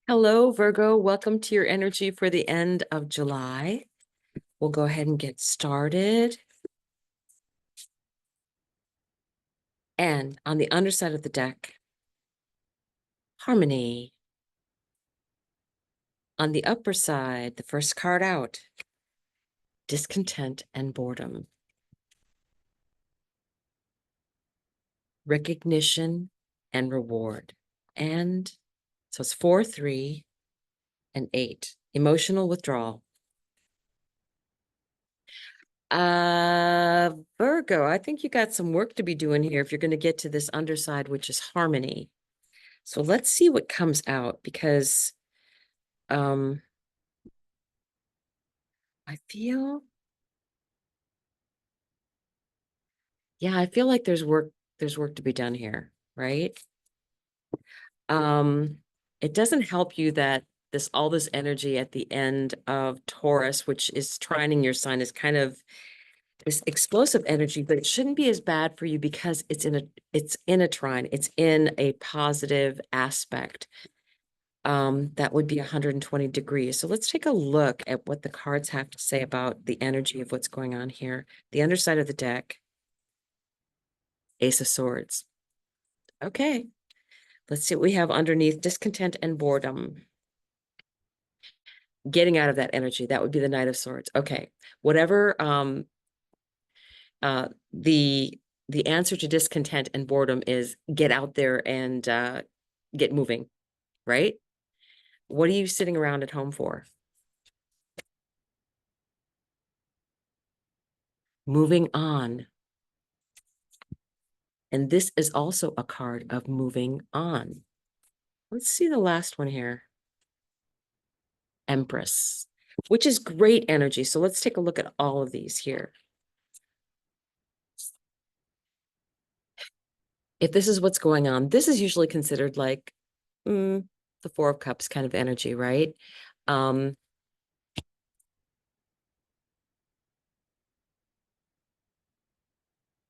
Hello, Virgo. Welcome to your energy for the end of July. We'll go ahead and get started. And on the underside of the deck, harmony. On the upper side, the first card out, discontent and boredom. Recognition and reward. And so it's 4, 3, and 8. Emotional withdrawal. Virgo, I think you got some work to be doing here if you're going to get to this underside, which is harmony. So let's see what comes out, because I feel, yeah, I feel like there's work to be done here, right? It doesn't help you that all this energy at the end of Taurus, which is trining your sign, is kind of this explosive energy, but it shouldn't be as bad for you because it's in a trine, it's in a positive aspect. That would be 120 degrees. So let's take a look at what the cards have to say about the energy of what's going on here. The underside of the deck, Ace of Swords. Okay, let's see what we have underneath. Discontent and boredom. Getting out of that energy, that would be the Knight of Swords. Okay, whatever the answer to discontent and boredom is, get out there and get moving, right? What are you sitting around at home for? Moving on. And this is also a card of moving on. Let's see the last one here. Empress, which is great energy. So let's take a look at all of these here. If this is what's going on, this is usually considered like the Four of Cups kind of energy, right?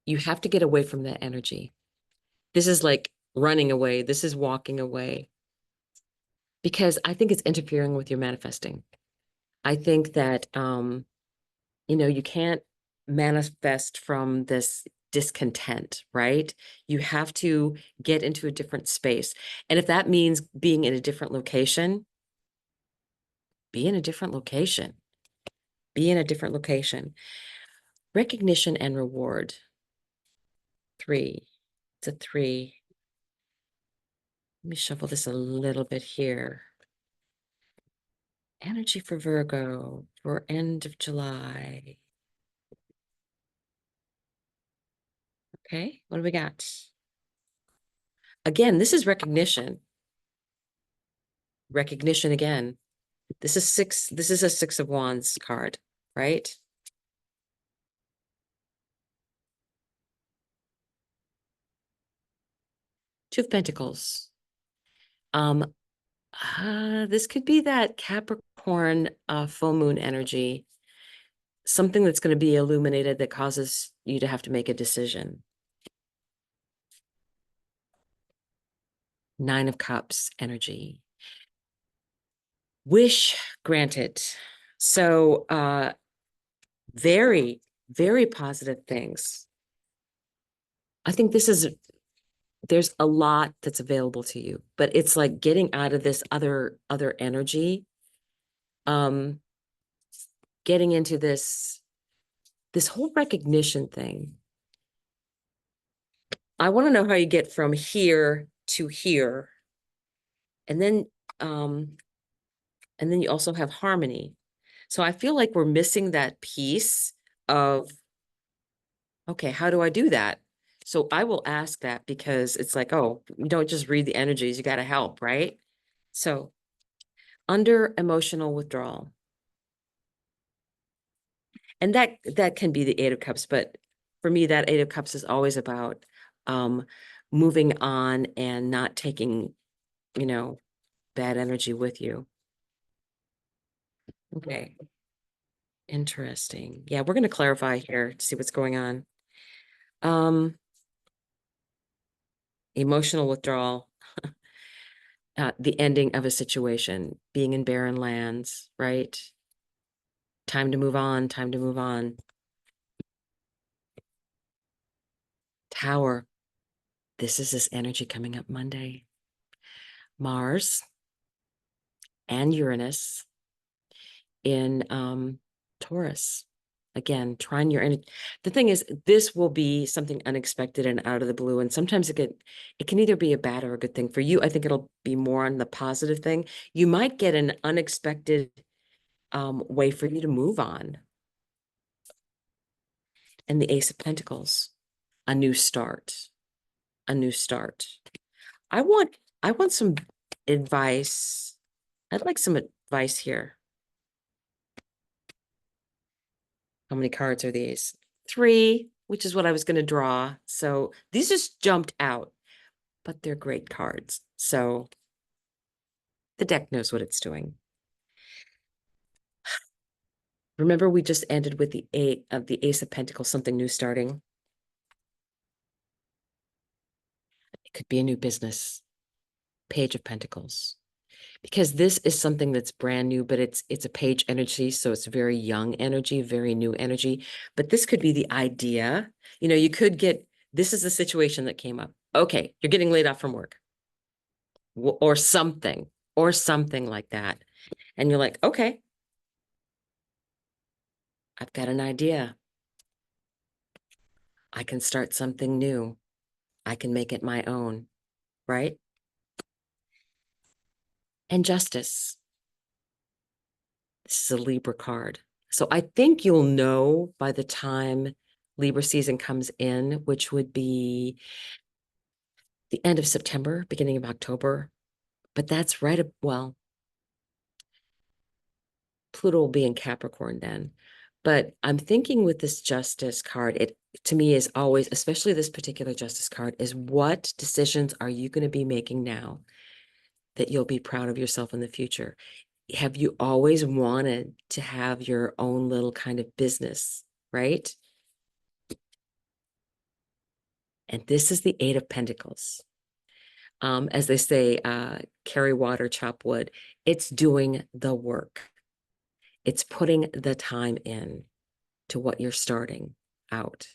You have to get away from that energy. This is like running away. This is walking away. Because I think it's interfering with your manifesting. I think that, you can't manifest from this discontent, right? You have to get into a different space. And if that means being in a different location, be in a different location. Be in a different location. Recognition and reward. 3. It's a 3. Let me shuffle this a little bit here. Energy for Virgo for end of July. Okay, what do we got? Again, this is recognition. Recognition again. This is a 6 of Wands card, right? Two of Pentacles. This could be that Capricorn full moon energy. Something that's going to be illuminated that causes you to have to make a decision. 9 of Cups energy. Wish granted. So very, very positive things. I think there's a lot that's available to you, but it's like getting out of this other energy, getting into this whole recognition thing. I want to know how you get from here to here. And then you also have harmony. So I feel like we're missing that piece of, okay, how do I do that? So I will ask that, because it's like, oh, you don't just read the energies, you got to help, right? So under emotional withdrawal. And that can be the 8 of Cups, but for me, that 8 of Cups is always about moving on and not taking, bad energy with you. Okay. Interesting. Yeah, we're going to clarify here to see what's going on. Emotional withdrawal. the ending of a situation, being in barren lands, right? Time to move on, time to move on. Tower, this is this energy coming up Monday. Mars and Uranus in Taurus. Again, trying your energy. The thing is, this will be something unexpected and out of the blue. And sometimes it can either be a bad or a good thing. For you, I think it'll be more on the positive thing. You might get an unexpected way for you to move on. And the Ace of Pentacles, a new start, a new start. I want some advice. I'd like some advice here. How many cards are these? 3, which is what I was going to draw. So these just jumped out, but they're great cards. So the deck knows what it's doing. Remember, we just ended with the Ace of Pentacles, something new starting. It could be a new business. Page of Pentacles. Because this is something that's brand new, but it's a page energy, so it's very young energy, very new energy. But this could be the idea. You know, you could get, this is the situation that came up. Okay, you're getting laid off from work. Or something like that. And you're like, okay, I've got an idea. I can start something new. I can make it my own, right? And Justice. This is a Libra card. So I think you'll know by the time Libra season comes in, which would be the end of September, beginning of October. But that's right. Well, Pluto will be in Capricorn then. But I'm thinking with this Justice card, it to me is always, especially this particular Justice card, is what decisions are you going to be making now that you'll be proud of yourself in the future? Have you always wanted to have your own little kind of business, right? And this is the 8 of Pentacles. As they say, carry water, chop wood. It's doing the work. It's putting the time in to what you're starting out.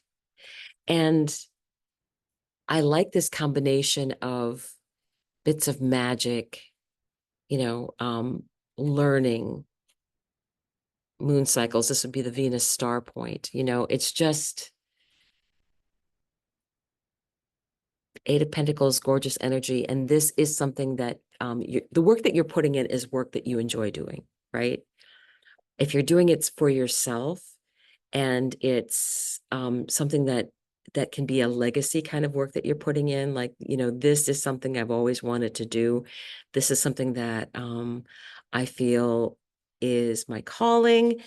And I like this combination of bits of magic, you know, learning, moon cycles. This would be the Venus star point. You know, it's just 8 of Pentacles, gorgeous energy. And this is something that the work that you're putting in is work that you enjoy doing, right? If you're doing it for yourself and it's something that can be a legacy kind of work that you're putting in, like, you know, this is something I've always wanted to do. This is something that I feel is my calling.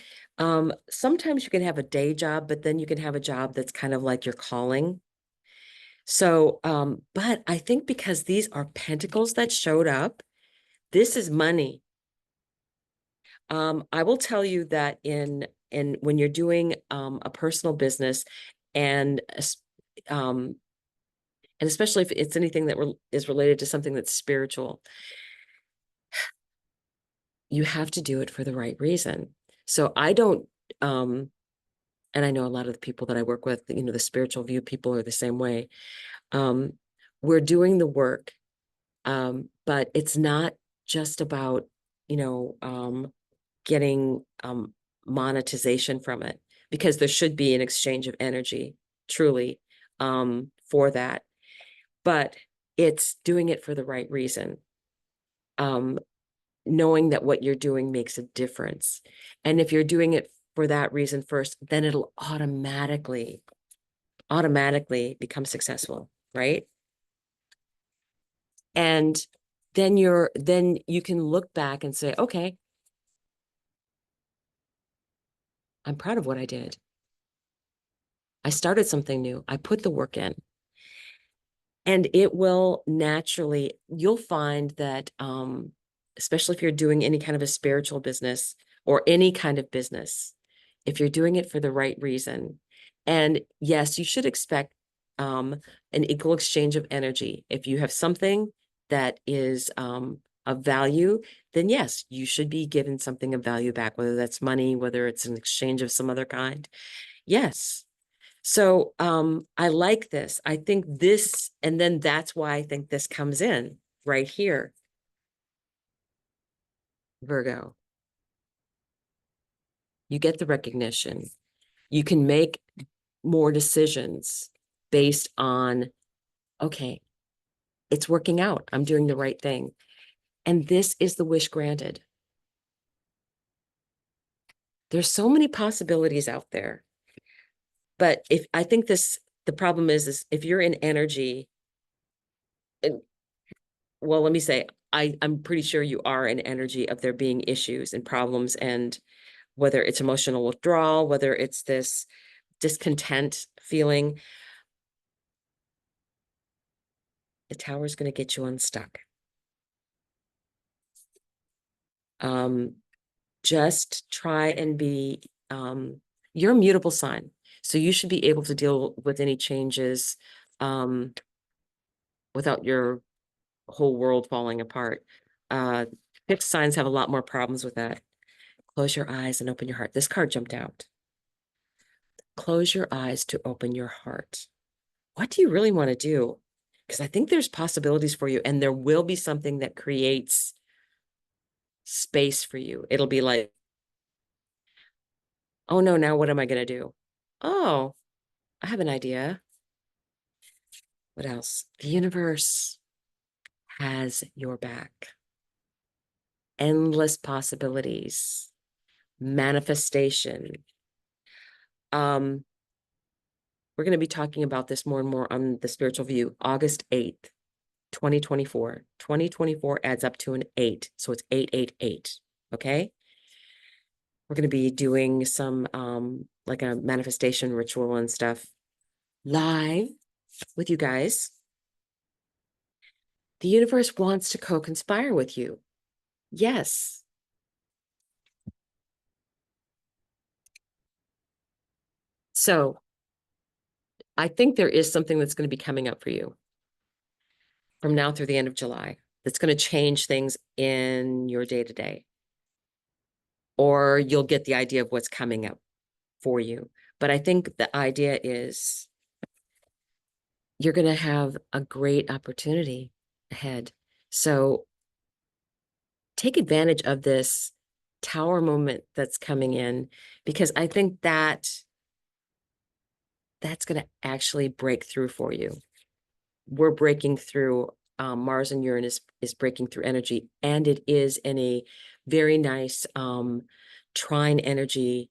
Sometimes you can have a day job, but then you can have a job that's kind of like your calling. So, but I think because these are pentacles that showed up, this is money. I will tell you that in when you're doing a personal business and um and especially if it's anything that is related to something that's spiritual, you have to do it for the right reason. So I don't and I know a lot of the people that I work with, you know, the spiritual view people are the same way. We're doing the work, but it's not just about, you know, getting monetization from it, because there should be an exchange of energy, truly, for that. But it's doing it for the right reason. Knowing that what you're doing makes a difference. And if you're doing it for that reason first, then it'll automatically become successful, right? And then you can look back and say, okay, I'm proud of what I did. I started something new. I put the work in. And it will naturally, you'll find that, especially if you're doing any kind of a spiritual business or any kind of business, if you're doing it for the right reason, and yes, you should expect an equal exchange of energy. If you have something that is of value, then yes, you should be given something of value back, whether that's money, whether it's an exchange of some other kind. Yes. So I like this. I think this, and then that's why I think this comes in right here. Virgo. You get the recognition. You can make more decisions based on, okay, it's working out. I'm doing the right thing. And this is the wish granted. There's so many possibilities out there. But if I think this, the problem is if you're in energy, and well, let me say, I'm pretty sure you are in energy of there being issues and problems, and whether it's emotional withdrawal, whether it's this discontent feeling, the tower is going to get you unstuck. Just try and be, you're a mutable sign. So you should be able to deal with any changes without your whole world falling apart. Fixed signs have a lot more problems with that. Close your eyes and open your heart. This card jumped out. Close your eyes to open your heart. What do you really want to do? Because I think there's possibilities for you, and there will be something that creates space for you. It'll be like, oh no, now what am I going to do? Oh, I have an idea. What else? The universe has your back. Endless possibilities. Manifestation. We're going to be talking about this more and more on the spiritual view. August 8th, 2024. 2024 adds up to an 8. So it's 888. Okay. We're going to be doing some like a manifestation ritual and stuff live with you guys. The universe wants to co-conspire with you. Yes. So I think there is something that's going to be coming up for you from now through the end of July that's going to change things in your day-to-day. Or you'll get the idea of what's coming up for you. But I think the idea is you're going to have a great opportunity ahead. So take advantage of this tower moment that's coming in, because I think that's going to actually break through for you. We're breaking through. Mars and Uranus is breaking through energy, and it is in a very nice trine energy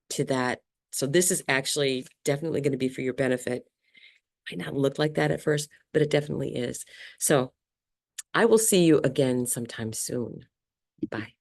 to that. So this is actually definitely going to be for your benefit. Might not look like that at first, but it definitely is. So I will see you again sometime soon. Bye.